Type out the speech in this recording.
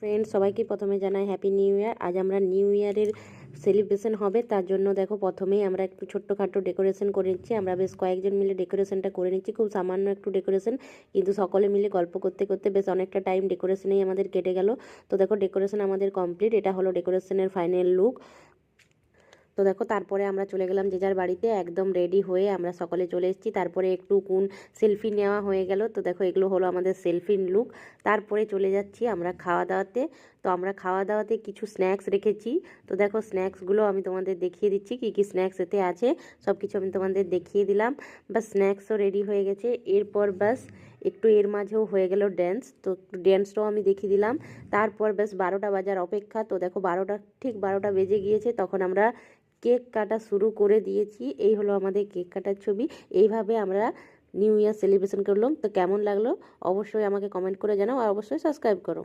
Friends সবাইকে প্রথমে জানাই হ্যাপি নিউ ইয়ার। আজ আমরা নিউ ইয়ারের সেলিব্রেশন হবে, তার জন্য দেখো প্রথমেই আমরা একটু ছোট্টখাটো ডেকোরেশন করে নিচ্ছি। আমরা বেশ কয়েকজন মিলে ডেকোরেশনটা করে নিচ্ছি, খুব সামান্য একটু ডেকোরেশন, কিন্তু সকলে মিলে গল্প করতে করতে বেশ অনেকটা টাইম ডেকোরেশনেই আমাদের কেটে গেল। তো দেখো ডেকোরেশন আমাদের কমপ্লিট, এটা হলো ডেকোরেশনের ফাইনাল লুক। তো দেখো তারপরে আমরা চলে গেলাম যে যার বাড়িতে, একদম রেডি হয়ে আমরা সকলে চলে এসেছি। তারপরে একটু সেলফি নেওয়া হয়ে গেল। তো দেখো এগুলো হলো আমাদের সেলফি লুক। তারপরে চলে যাচ্ছি আমরা খাওয়া দাওয়াতে। তো আমরা খাওয়া দাওয়াতে কিছু স্ন্যাক্স রেখেছি। তো দেখো স্ন্যাক্সগুলো আমি তোমাদের দেখিয়ে দিচ্ছি, কী কী স্ন্যাক্স এতে আছে সব কিছু আমি তোমাদের দেখিয়ে দিলাম। বাস স্ন্যাক্সও রেডি হয়ে গেছে। এরপর বাস একটু এর মাঝেও হয়ে গেল ড্যান্স, তো ড্যান্সটাও আমি দেখিয়ে দিলাম। তারপর বেশ 12টা বাজার অপেক্ষা। তো দেখো ঠিক 12টা বেজে গিয়েছে, তখন আমরা কেক কাটা শুরু করে দিয়েছি। এই হলো আমাদের কেক কাটার ছবি। এইভাবে আমরা নিউ ইয়ার সেলিব্রেশন করলাম। তো কেমন লাগলো অবশ্যই আমাকে কমেন্ট করে জানাও, আর অবশ্যই সাবস্ক্রাইব করো।